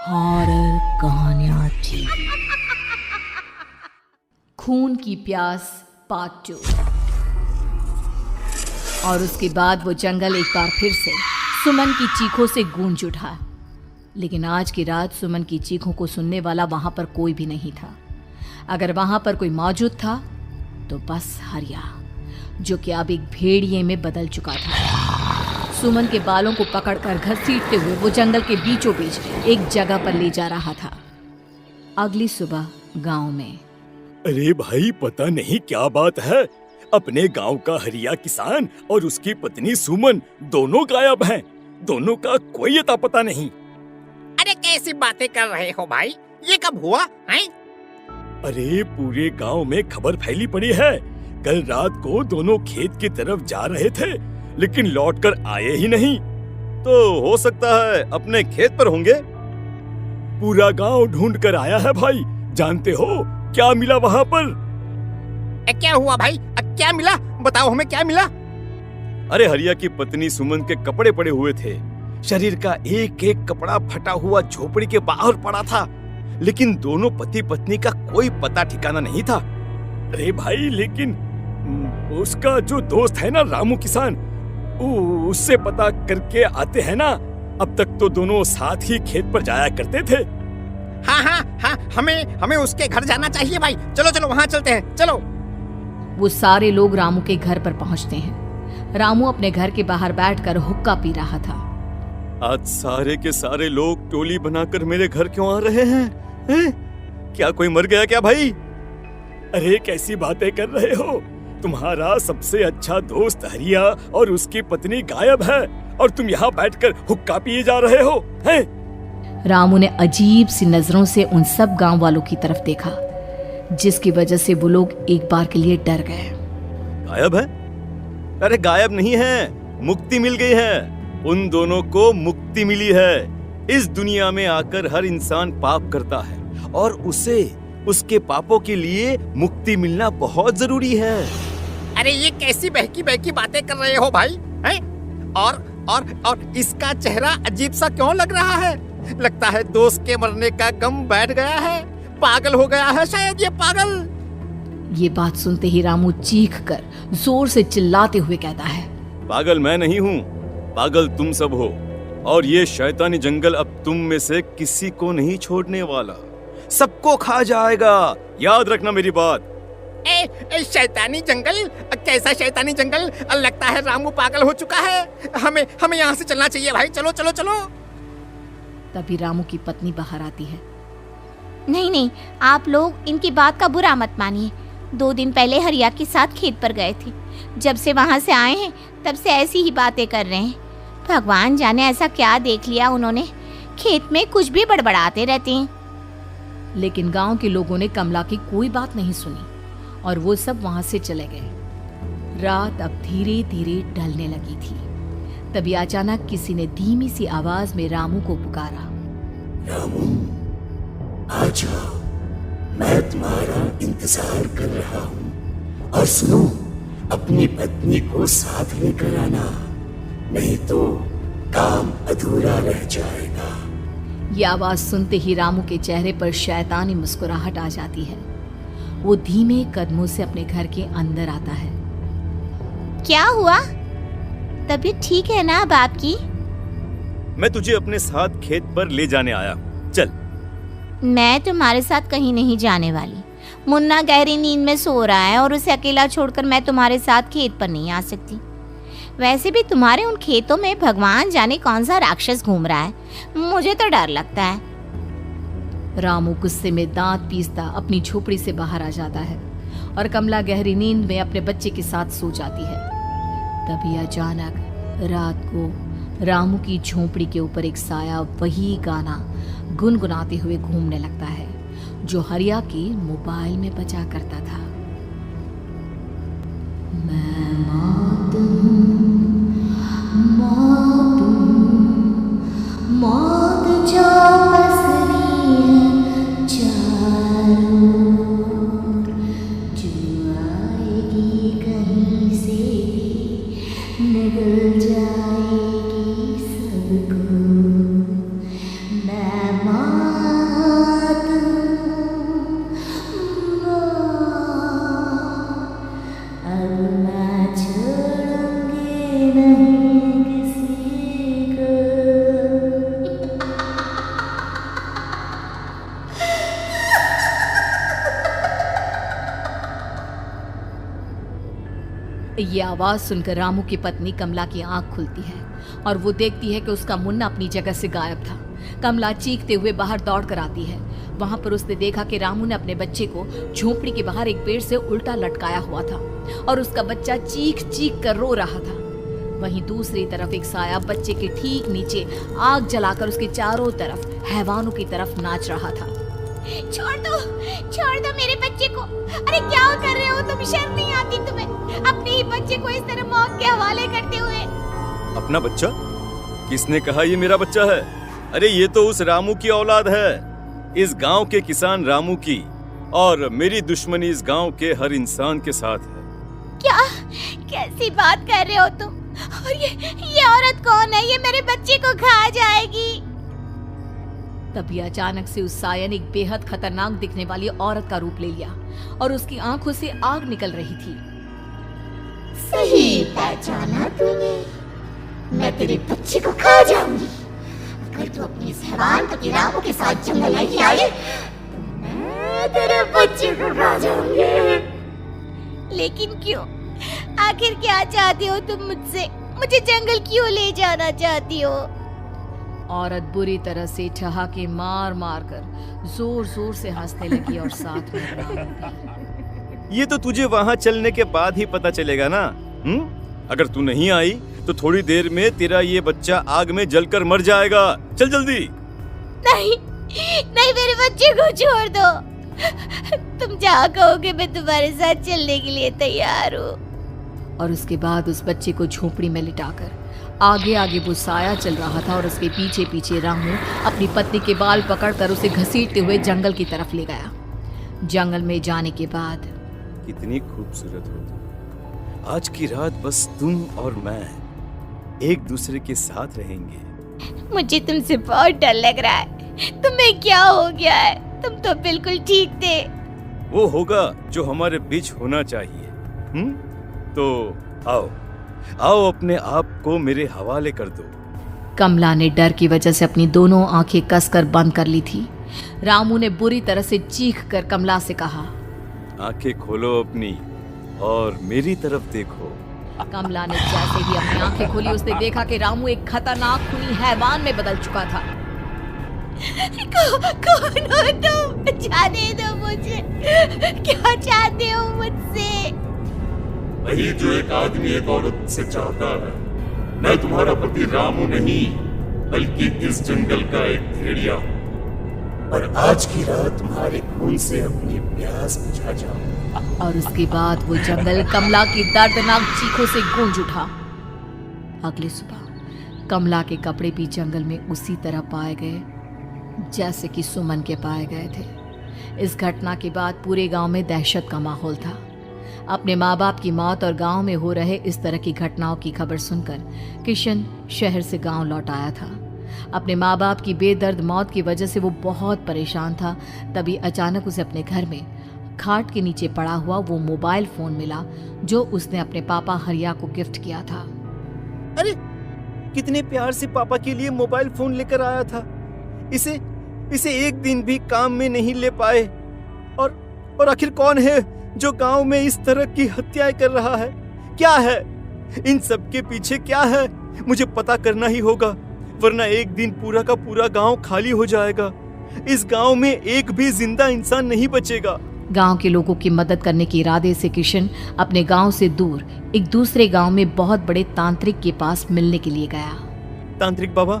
Horror कहानियां थी। खून की प्यास पार्ट 2। और उसके बाद वो जंगल एक बार फिर से सुमन की चीखों से गूंज उठा। लेकिन आज की रात सुमन की चीखों को सुनने वाला वहां पर कोई भी नहीं था। अगर वहां पर कोई मौजूद था तो बस हरिया, जो कि अब एक भेड़िए में बदल चुका था। सुमन के बालों को पकड़कर घसीटते हुए वो जंगल के बीचों बीच एक जगह पर ले जा रहा था। अगली सुबह गांव में। अरे भाई, पता नहीं क्या बात है, अपने गांव का हरिया किसान और उसकी पत्नी सुमन दोनों गायब हैं। दोनों का कोई अता पता नहीं। अरे कैसी बातें कर रहे हो भाई, ये कब हुआ है? अरे पूरे गांव में खबर फैली पड़ी है। कल रात को दोनों खेत की तरफ जा रहे थे, लेकिन लौटकर आए ही नहीं। तो हो सकता है अपने खेत पर होंगे। पूरा गांव ढूंढ कर आया है भाई। जानते हो क्या मिला वहां पर? क्या हुआ भाई, क्या मिला? बताओ हमें, क्या मिला? अरे हरिया की पत्नी सुमन के कपड़े पड़े हुए थे। शरीर का एक एक कपड़ा फटा हुआ झोपड़ी के बाहर पड़ा था, लेकिन दोनों पति पत्नी का कोई पता ठिकाना नहीं था। अरे भाई, लेकिन उसका जो दोस्त है ना रामू किसान, उससे पता करके आते हैं ना। अब तक तो दोनों साथ ही खेत पर जाया करते थे। हाँ, हमें उसके घर जाना चाहिए भाई। चलो वहाँ चलते हैं, चलो। वो सारे लोग रामू के घर पर पहुंचते हैं। रामू अपने घर के बाहर बैठकर हुक्का पी रहा था। आज सारे के सारे लोग टोली बनाकर मेरे घर क्यों आ रहे हैं? क्या कोई मर गया क्या भाई? अरे कैसी बातें कर रहे हो? तुम्हारा सबसे अच्छा दोस्त हरिया और उसकी पत्नी गायब है, और तुम यहाँ बैठकर हुक्का पिए जा रहे हो हैं? रामू ने अजीब सी नजरों से उन सब गांव वालों की तरफ देखा, जिसकी वजह से वो लोग एक बार के लिए डर गए। गायब है? अरे गायब नहीं है, मुक्ति मिल गई है। उन दोनों को मुक्ति मिली है। इस दुनिया में आकर हर इंसान पाप करता है, और उसे उसके पापों के लिए मुक्ति मिलना बहुत जरूरी है। अरे ये कैसी बहकी बहकी बातें कर रहे हो भाई, हैं? और इसका चेहरा अजीब सा क्यों लग रहा है? लगता है दोस्त के मरने का गम बैठ गया है। पागल हो गया है शायद ये पागल। ये बात सुनते ही रामू चीख कर जोर से चिल्लाते हुए कहता है, पागल मैं नहीं हूँ, पागल तुम सब हो। और ये शैतानी जंगल अब तुम में से किसी को नहीं छोड़ने वाला, सबको खा जाएगा। याद रखना मेरी बात। शैतानी जंगल? कैसा शैतानी जंगल? लगता है रामू पागल हो चुका है। हमें यहाँ से चलना चाहिए भाई। चलो। तभी रामू की पत्नी बाहर आती है। नहीं, आप लोग इनकी बात का बुरा मत मानिए। 2 दिन पहले हरिया के साथ खेत पर गए थे। जब से वहाँ से आए हैं तब से ऐसी ही बातें कर रहे हैं। भगवान जाने ऐसा क्या देख लिया उन्होंने, खेत में कुछ भी बड़बड़ाते रहते हैं। लेकिन गांव के लोगों ने कमला की कोई बात नहीं सुनी, और वो सब वहां से चले गए। रात अब धीरे धीरे ढलने लगी थी। तभी अचानक किसी ने धीमी सी आवाज में रामू को पुकारा। रामू, आ जाओ, मैं तुम्हारा इंतजार कर रहा हूँ। और सुनो, अपनी पत्नी को साथ लेकर आना, नहीं तो काम अधूरा रह जाएगा। ये आवाज सुनते ही रामू के चेहरे पर शैतानी मुस्कुराहट आ जाती है। वो धीमे कदमों से अपने घर के अंदर आता है। क्या हुआ? तबीयत ठीक है ना अब आपकी? मैं तुझे अपने साथ खेत पर ले जाने आया, चल। मैं तुम्हारे साथ कहीं नहीं जाने वाली। मुन्ना गहरी नींद में सो रहा है, और उसे अकेला छोड़कर मैं तुम्हारे साथ खेत पर नहीं आ सकती। वैसे भी तुम्हारे उन खेतों में भगवान जाने कौन सा राक्षस घूम रहा है, मुझे तो डर लगता है। रामू गुस्से में दांत पीसता अपनी झोपड़ी से बाहर आ जाता है, और कमला गहरी नींद में अपने बच्चे के साथ सो जाती है। तभी अचानक रात को रामू की झोपड़ी के ऊपर एक साया वही गाना गुनगुनाते हुए घूमने लगता है, जो हरिया के मोबाइल में बजा करता था। मैं मौत जो पसरी है चारों ओर, जो आएगी कहीं से निकल जाएगी सबको। मैं ये आवाज सुनकर रामू की पत्नी कमला की आंख खुलती है और वो देखती है कि उसका मुन्ना अपनी जगह से गायब था। कमला चीखते हुए बाहर दौड़ कर आती है। वहां पर उसने देखा कि रामू ने अपने बच्चे को झोपड़ी के बाहर एक पेड़ से उल्टा लटकाया हुआ था और उसका बच्चा चीख चीख कर रो रहा था। वहीं दूसरी तरफ एक साया बच्चे के ठीक नीचे आग जलाकर उसके चारों तरफ हैवानों की तरफ नाच रहा था। छोड़ दो मेरे बच्चे को। अरे क्या कर रहे हो तुम? शर्म नहीं आती तुम्हें? अपने ही बच्चे को इस तरह मौत के हवाले करते हुए। अपना बच्चा? किसने कहा ये मेरा बच्चा है? अरे ये तो उस रामू की औलाद है, इस गांव के किसान रामू की, और मेरी दुश्मनी इस गांव के हर इंसान के साथ है। क्या? कैसी बात कर रहे हो तुम? और ये औरत कौन है? ये मेरे बच्चे को खा जाएगी। तभी अचानक से उस साया ने एक बेहद खतरनाक दिखने वाली औरत का रूप ले लिया और उसकी आंखों से आग निकल रही थी। सही पहचाना तूने। मैं तेरे बच्चे को खा जाऊंगी। अगर तू अपनी इस हैवान पति रामू के साथ जंगल नहीं आई तो मैं तेरे बच्चे को खा जाऊंगी। लेकिन क्यों? आखिर क्या चाहती हो तुम मुझसे? मुझे जंगल क्यों ले जाना चाहती हो? औरत बुरी तरह से ठहाके मार मार कर जोर जोर से हंसने लगी और साथ में रोने लगी। ये तो तुझे वहाँ चलने के बाद ही पता चलेगा ना। अगर तू नहीं आई तो थोड़ी देर में तेरा ये बच्चा आग में जलकर मर जाएगा। चल जल्दी। नहीं, मेरे बच्चे को छोड़ दो। तुम जहाँ कहोगे मैं तुम्हारे साथ चलने के लिए तैयार हूँ। और उसके बाद उस बच्चे को झोपड़ी में लिटाकर आगे आगे वो साया चल रहा था और उसके पीछे पीछे रामू अपनी पत्नी के बाल पकड़कर उसे घसीटते हुए जंगल की तरफ ले गया। जंगल में जाने के बाद कितनी खूबसूरत हो तुम। आज की रात बस तुम और मैं एक दूसरे के साथ रहेंगे। मुझे तुमसे बहुत डर लग रहा है। तुम्हें क्या हो गया है? तुम तो बिल्कुल ठीक थे। वो होगा जो हमारे बीच होना चाहिए। तो आओ अपने आप को मेरे हवाले कर दो। कमला ने डर की वजह से अपनी दोनों आंखें कसकर बंद कर ली थी। रामू ने बुरी तरह से चीख कर कमला से कहा, आंखें खोलो अपनी और मेरी तरफ देखो। कमला ने जैसे ही अपनी आंखें खोली उसने देखा कि रामू एक खतरनाक खूनी हैवान में बदल चुका था। कौन हो तुम? जाने दो मुझे। क्या चाहते हो मुझसे? वही जो एक आदमी एक औरत से चाहता है। मैं तुम्हारा पति रामू नहीं बल्कि इस जंगल का एक भेड़िया हूँ और आज की रात तुम्हारे खून से अपनी प्यास बुझा जाऊं। और उसके बाद वो जंगल कमला की दर्दनाक चीखों से गूंज उठा। अगली सुबह कमला के कपड़े भी जंगल में उसी तरह पाए गए जैसे कि सुमन के पाए गए थे। इस घटना के बाद पूरे गांव में दहशत का माहौल था। अपने माँ बाप की मौत और गांव में हो रहे इस तरह की घटनाओं की खबर सुनकर किशन शहर से गांव लौट आया था। अपने माँ बाप की बेदर्द मौत की वजह से वो बहुत परेशान था। तभी अचानक उसे अपने घर में खाट के नीचे पड़ा हुआ वो मोबाइल फोन मिला जो उसने अपने पापा हरिया को गिफ्ट किया था। अरे कितने प्यार से पापा के लिए मोबाइल फोन लेकर आया था। इसे एक दिन भी काम में नहीं ले पाए। और आखिर कौन है जो गांव में इस तरह की हत्याएं कर रहा है? क्या है इन सब के पीछे? क्या है? मुझे पता करना ही होगा, वरना एक दिन पूरा का पूरा गांव खाली हो जाएगा। इस गांव में एक भी जिंदा इंसान नहीं बचेगा। गांव के लोगों की मदद करने के इरादे से किशन अपने गांव से दूर एक दूसरे गांव में बहुत बड़े तांत्रिक के पास मिलने के लिए गया। तांत्रिक बाबा,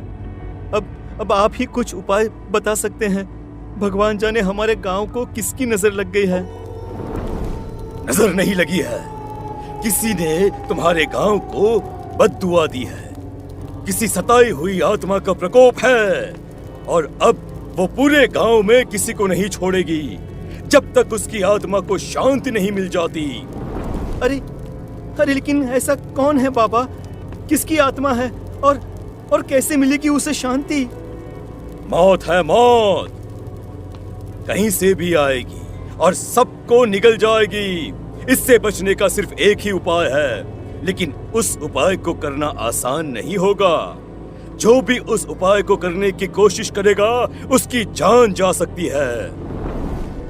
अब आप ही कुछ उपाय बता सकते हैं। भगवान जाने हमारे गांव को किसकी नजर लग गई है। नजर नहीं लगी है, किसी ने तुम्हारे गांव को बद्दुआ दी है। किसी सताई हुई आत्मा का प्रकोप है और अब वो पूरे गांव में किसी को नहीं छोड़ेगी जब तक उसकी आत्मा को शांति नहीं मिल जाती। अरे लेकिन ऐसा कौन है बाबा? किसकी आत्मा है और कैसे मिलेगी उसे शांति? मौत है, मौत कहीं से भी आएगी और सबको निगल जाएगी। इससे बचने का सिर्फ एक ही उपाय है, लेकिन उस उपाय को करना आसान नहीं होगा। जो भी उस उपाय को करने की कोशिश करेगा उसकी जान जा सकती है।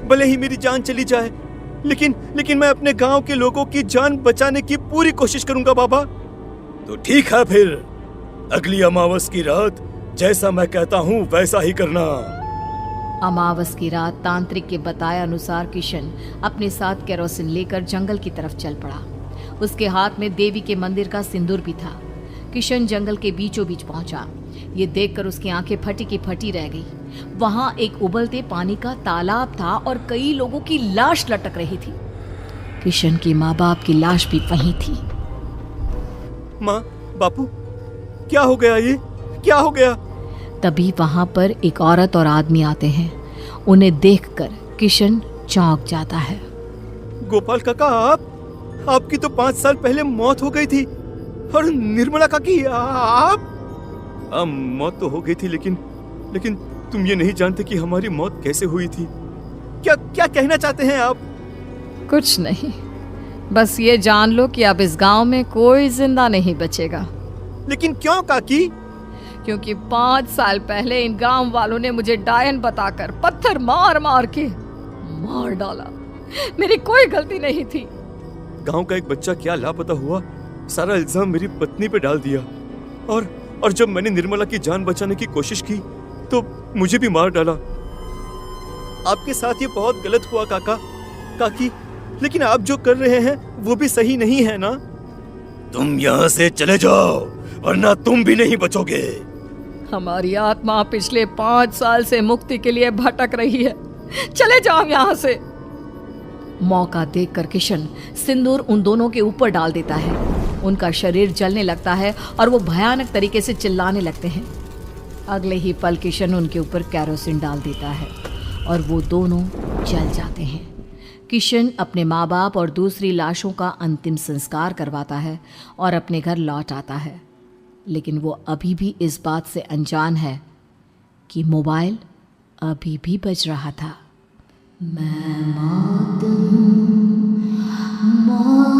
भले ही मेरी जान चली जाए, लेकिन मैं अपने गांव के लोगों की जान बचाने की पूरी कोशिश करूंगा बाबा। तो ठीक है फिर, अगली अमावस की रात जैसा मैं कहता हूँ वैसा ही करना। अमावस की रात तांत्रिक के बताए अनुसार किशन अपने साथ केरोसिन लेकर जंगल की तरफ चल पड़ा। उसके हाथ में देवी के मंदिर का सिंदूर भी था। किशन जंगल के बीचों बीच पहुंचा। ये देखकर उसकी आंखें फटी की फटी रह गई। वहां एक उबलते पानी का तालाब था और कई लोगों की लाश लटक रही थी। किशन के माँ बाप की लाश भी वहीं थी। माँ, बापू, क्या हो गया? ये क्या हो गया? तभी वहां पर एक औरत और आदमी आते हैं। उन्हें देखकर किशन चौंक जाता है। गोपाल काका, आपकी तो 5 साल पहले मौत हो गई थी। और निर्मला काकी, आप? मौत तो हो गई थी, लेकिन तुम ये नहीं जानते कि हमारी मौत कैसे हुई थी। क्या कहना चाहते हैं आप? कुछ नहीं, बस ये जान लो कि अब इस गांव में कोई जिंदा नहीं बचेगा। लेकिन क्यों काकी? क्योंकि 5 साल पहले इन गांव वालों ने मुझे डायन बताकर पत्थर मार मार के मार डाला। मेरी कोई गलती नहीं थी। गांव का एक बच्चा क्या लापता हुआ, सारा इल्जाम मेरी पत्नी पे डाल दिया। और जब मैंने निर्मला की जान बचाने की कोशिश की तो मुझे भी मार डाला। आपके साथ ये बहुत गलत हुआ काकी, लेकिन आप जो कर रहे हैं वो भी सही नहीं है ना? तुम यहाँ से चले जाओ वरना तुम भी नहीं बचोगे। हमारी आत्मा पिछले 5 साल से मुक्ति के लिए भटक रही है। चले जाओ यहाँ से। मौका देखकर किशन सिंदूर उन दोनों के ऊपर डाल देता है। उनका शरीर जलने लगता है और वो भयानक तरीके से चिल्लाने लगते हैं। अगले ही पल किशन उनके ऊपर केरोसिन डाल देता है और वो दोनों जल जाते हैं। किशन अपने माँ बाप और दूसरी लाशों का अंतिम संस्कार करवाता है और अपने घर लौट आता है। लेकिन वो अभी भी इस बात से अनजान है कि मोबाइल अभी भी बज रहा था। मैं मौत हूँ, मौत